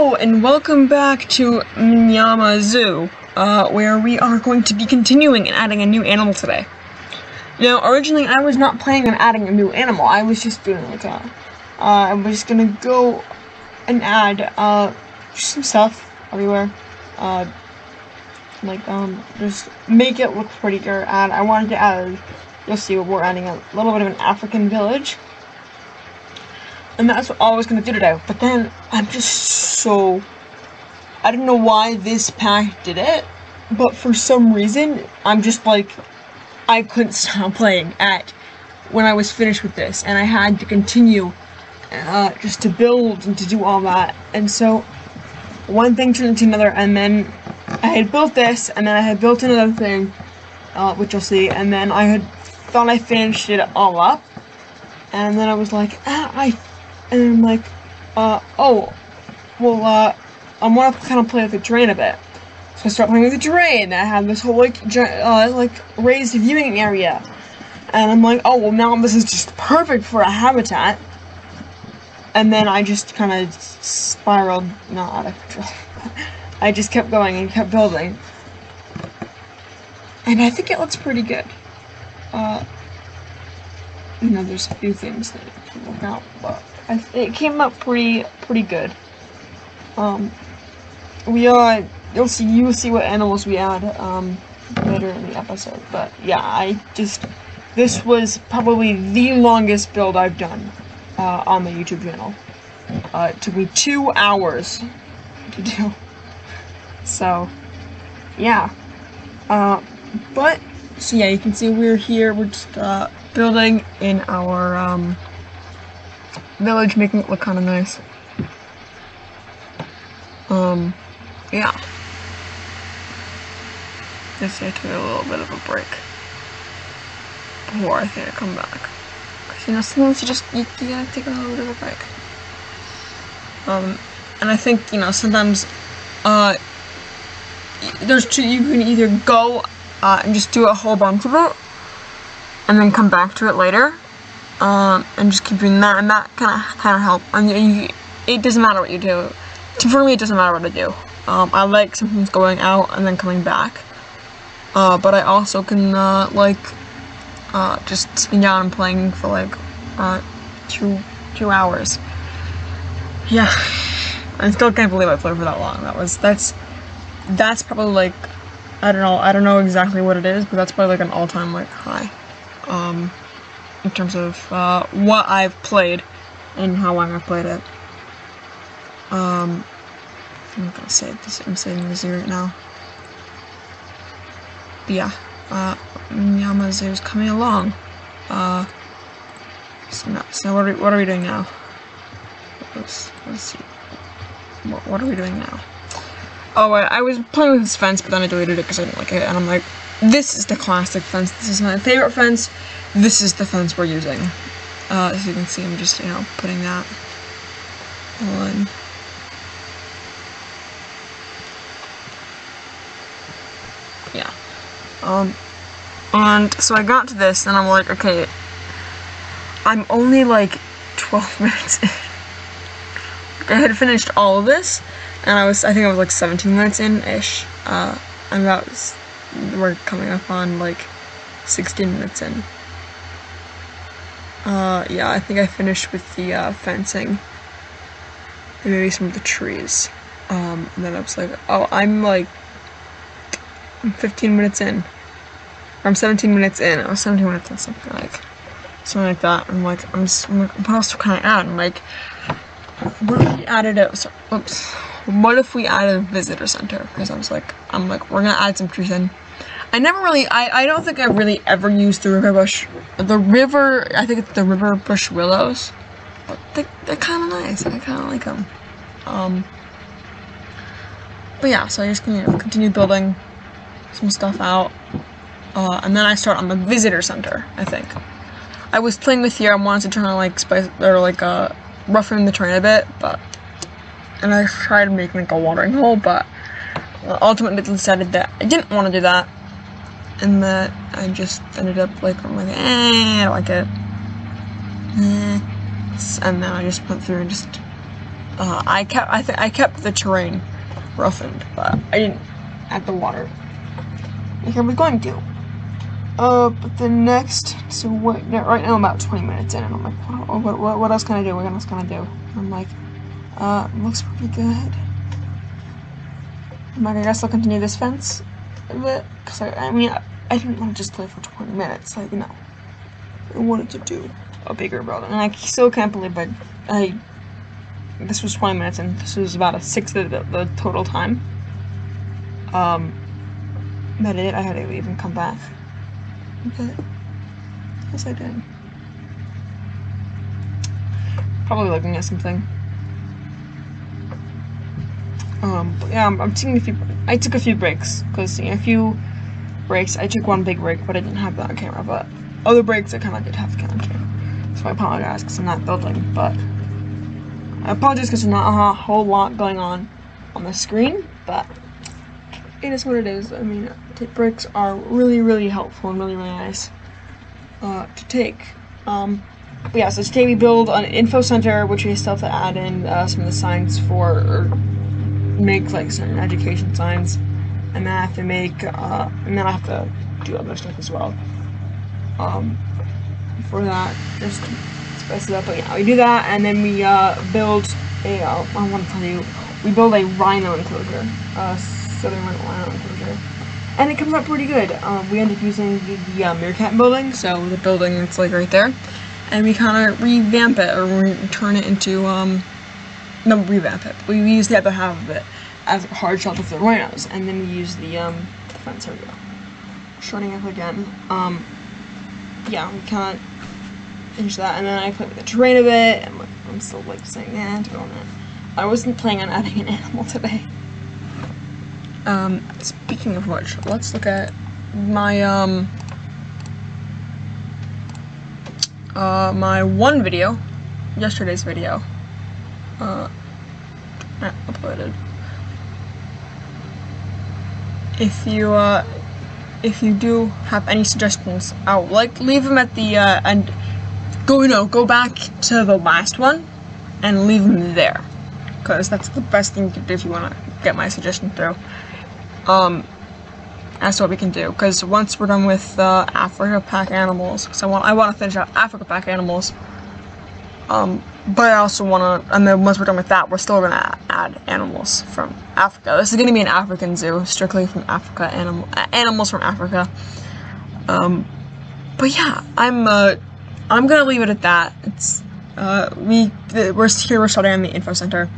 Hello and welcome back to Mnyama Zoo, where we are going to be continuing and adding a new animal today. Now, originally I was not planning on adding a new animal. I was just doing like I was just gonna go and add just some stuff everywhere. Just make it look prettier. And I wanted to add, you'll see, we're adding a little bit of an African village. And that's what I was gonna do today, but then I'm just so, I don't know why this pack did it, but for some reason, I'm just like, I couldn't stop playing when I was finished with this, and I had to continue, just to build and to do all that, and so, one thing turned into another, and then I had built this, and then I had built another thing, which you'll see, and then I had thought I finished it all up, and then I was like, and I'm like, I want to kind of play with the terrain a bit. So I start playing with the terrain. I have this whole, raised viewing area. And I'm like, oh, well, now this is just perfect for a habitat. And then I just kind of spiraled, not out of control. I just kept going and kept building. And I think it looks pretty good. There's a few things that can work out, but it came up pretty good. You will see what animals we add later in the episode. But yeah, this was probably the longest build I've done on the YouTube channel. It took me 2 hours to do. So yeah. So yeah, you can see we're here. We're just building in our village, making it look kind of nice. Yeah. Just I took a little bit of a break before I think I come back. Cause sometimes you gotta take a little bit of a break. And I think, sometimes, you can either go, and just do a whole bunch of it, and then come back to it later, and just keep doing that, and that kind of help. I mean, it doesn't matter what you do. For me, it doesn't matter what I do. I like sometimes going out and then coming back. But I also can, just sitting down and playing for, 2 hours. Yeah. I still can't believe I played for that long. That's probably, I don't know exactly what it is, but that's probably, an all-time, high. In terms of, what I've played and how long I've played it. I'm not gonna save this. I'm saving this right now. But yeah, Mnyama Zoo is coming along. So what are we doing now? Let's see. What are we doing now? Oh, I was playing with this fence, but then I deleted it because I didn't like it, and I'm like, this is the classic fence. This is my favorite fence. This is the fence we're using. As you can see, I'm just, putting that on. Yeah. And so I got to this, and I'm like, okay, I'm only 12 minutes in. I had finished all of this, and I think I was 17 minutes in-ish. We're coming up on 16 minutes in. Yeah, I think I finished with the fencing and maybe some of the trees. And then I was like, oh, I'm 15 minutes in. Or I'm 17 minutes in. I was 17 minutes in, something like that. I'm like, what else can I add? I'm like, what if we added what if we added a visitor center? Because I'm like, we're gonna add some trees in. I don't think I really ever used the I think it's the river bush willows. But they're kind of nice. I kind of like them. But yeah, so I just continue building some stuff out. And then I start on the visitor center, I think. I was playing with here, I wanted to try to spice, or roughen the terrain a bit, and I tried making a watering hole, but ultimately decided that I didn't want to do that, and that I just ended up I don't like it, and then I just went through and just I kept the terrain roughened, but I didn't add the water like I was going to. But the next, so right now I'm about 20 minutes in, and I'm like, what else can I do? What else can I do? I'm like, looks pretty good. I'm like, I guess I'll continue this fence a bit, because I mean, I didn't want to just play for 20 minutes, like, no. I wanted to do a bigger building, and I still can't believe this was 20 minutes, and this was about a sixth of the total time. That I had to leave and come back. But, yes I did. Probably looking at something. But yeah, I'm taking I took a few breaks, because, you know, a few breaks, I took one big break, but I didn't have that on camera, but other breaks I kind of did have on camera. So I apologize, because I'm not building, but I apologize because there's not a whole lot going on the screen, but it is what it is. I mean, breaks are really, really helpful and really, really nice to take. But yeah, so today we build an info center, which we still have to add in some of the signs for, or make like certain education signs, and then I have to make, and then I have to do other stuff as well. For that, just to spice it up. But yeah, we do that, and then we build a. I want to tell you, we build a rhino enclosure, southern rhino enclosure, and it comes out pretty good. We end up using the meerkat building, so the building it's like right there, and we kind of revamp it, or we turn it into no, revamp it. We use the other half of it as a hard shelter for the rhinos, and then we use the fence. Here we go. Shorting up again. Yeah, we kind of finish that, and then I put the terrain of it, and I'm still like saying, yeah, to go on that. I wasn't planning on adding an animal today. Speaking of which, let's look at my my one video, yesterday's video. Uploaded. If you do have any suggestions, I'll leave them at the and go back to the last one and leave them there, because that's the best thing you can do if you want to get my suggestion through. That's what we can do, because once we're done with Africa pack animals, so I want to finish out Africa pack animals. But I also want to, and then once we're done with that, we're still going to add animals from Africa. This is going to be an African zoo, strictly from Africa, animals from Africa. But yeah, I'm going to leave it at that. It's, we're starting on the info center.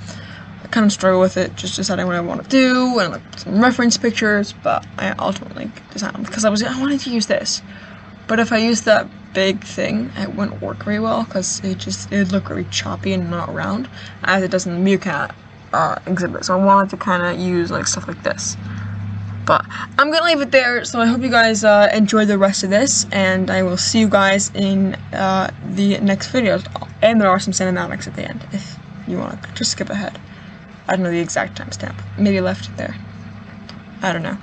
I kind of struggle with it, just deciding what I want to do, and like some reference pictures, but I ultimately decided, because I wanted to use this. But if I use that big thing, it wouldn't work very well, because it'd look really choppy and not round, as it does in the meerkat exhibit. So I wanted to kind of use like stuff like this. But I'm gonna leave it there. So I hope you guys enjoy the rest of this, and I will see you guys in the next videos. And there are some cinematics at the end, if you want to just skip ahead. I don't know the exact timestamp. Maybe left it there. I don't know.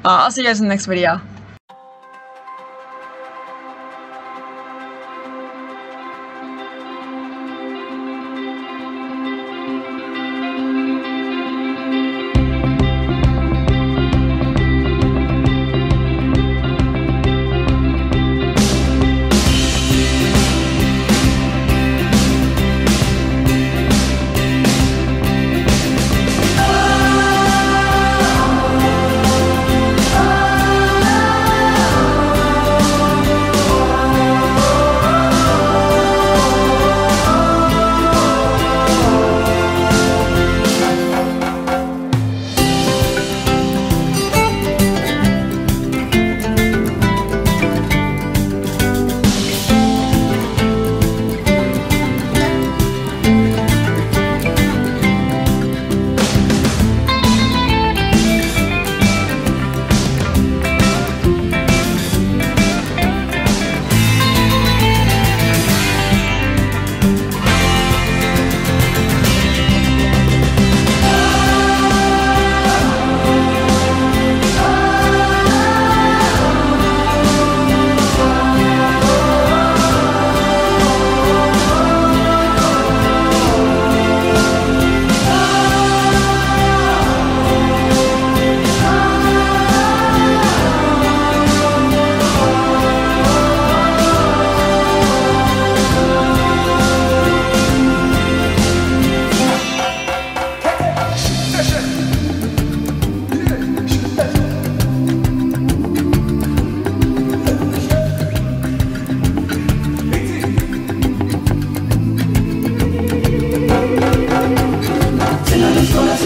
I'll see you guys in the next video.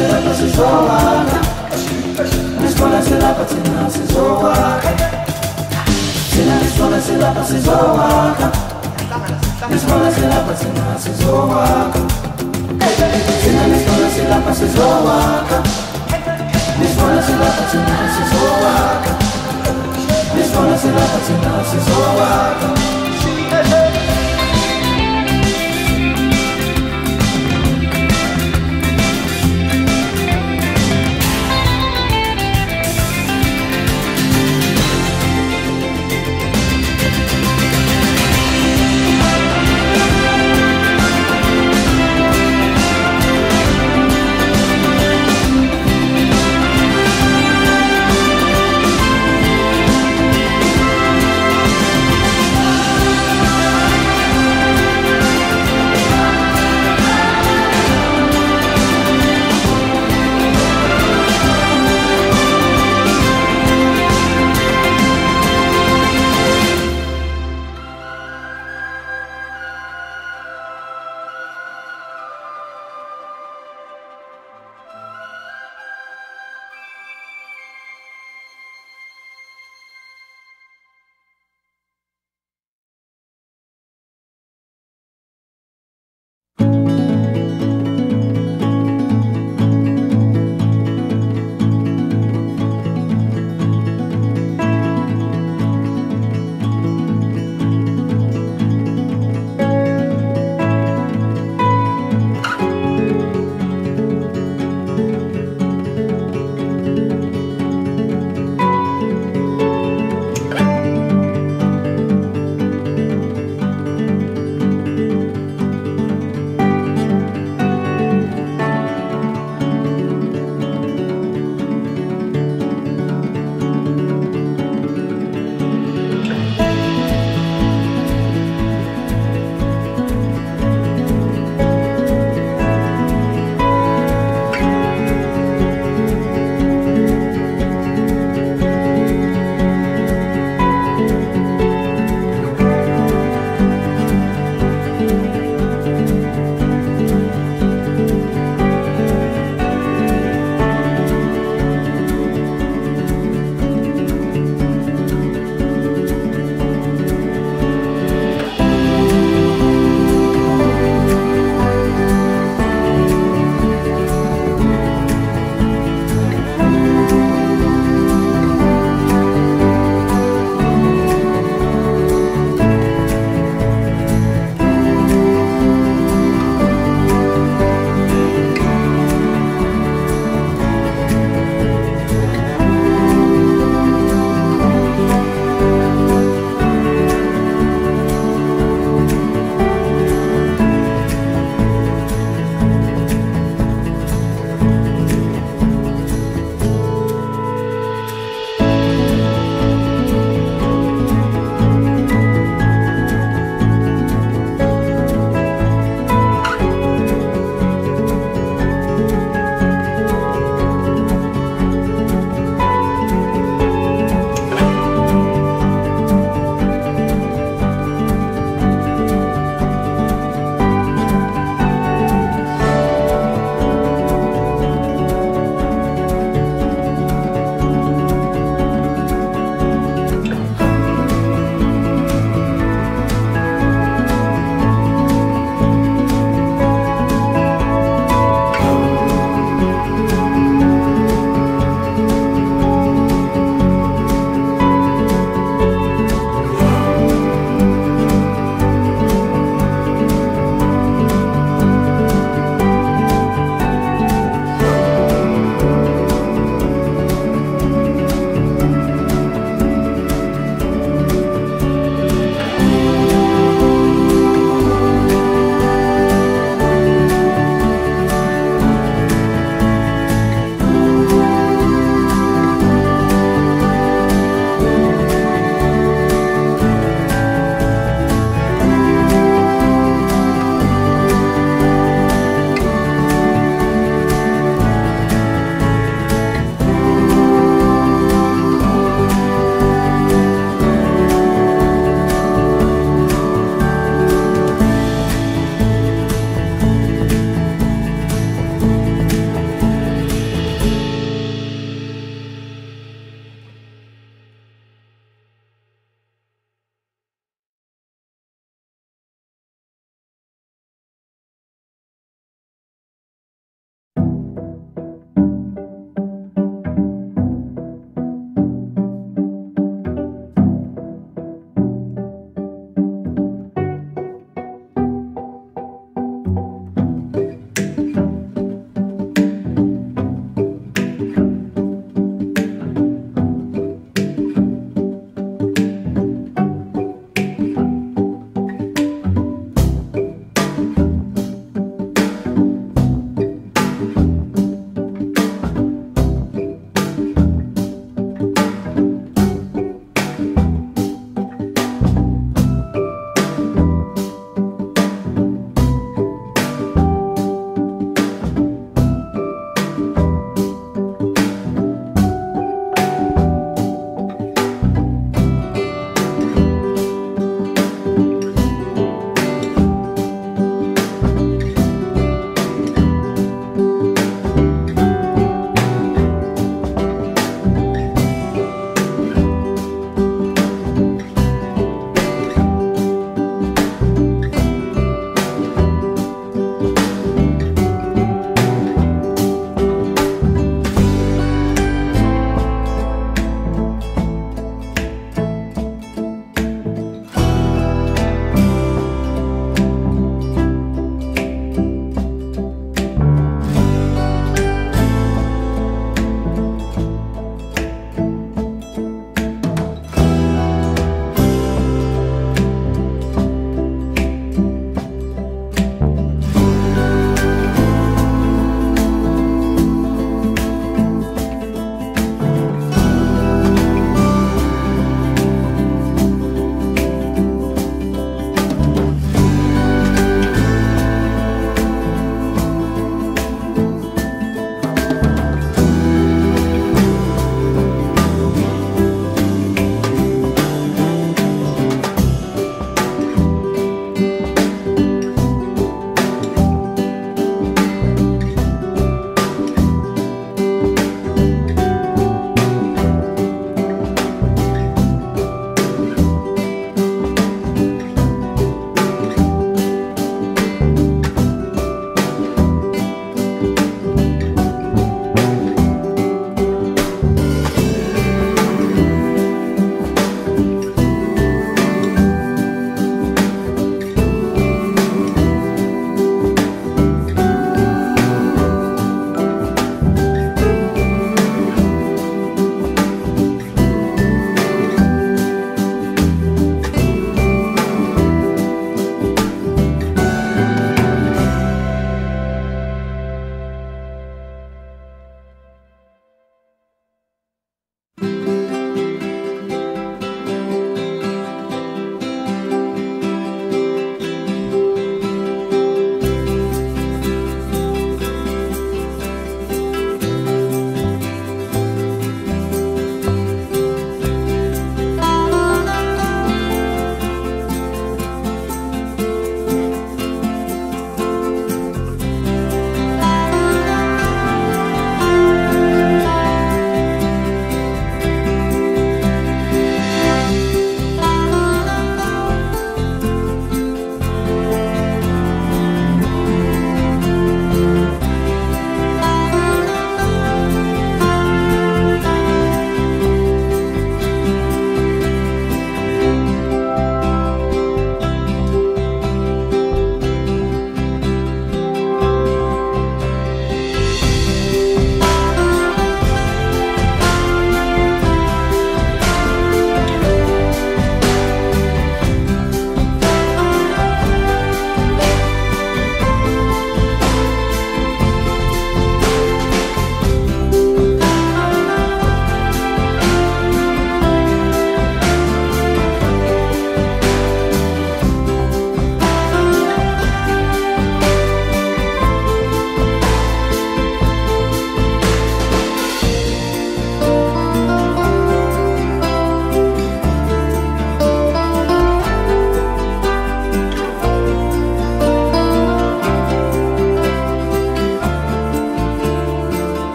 silapha sizowakha, nesibona silapha thina sizowakha, thina nesibona silapha sizowakha, nesibona silapha thina sizowakha, thina nesibona silapha sizowakha, nesibona silapha thina sizowakha, nesibona silapha thina sizowakha.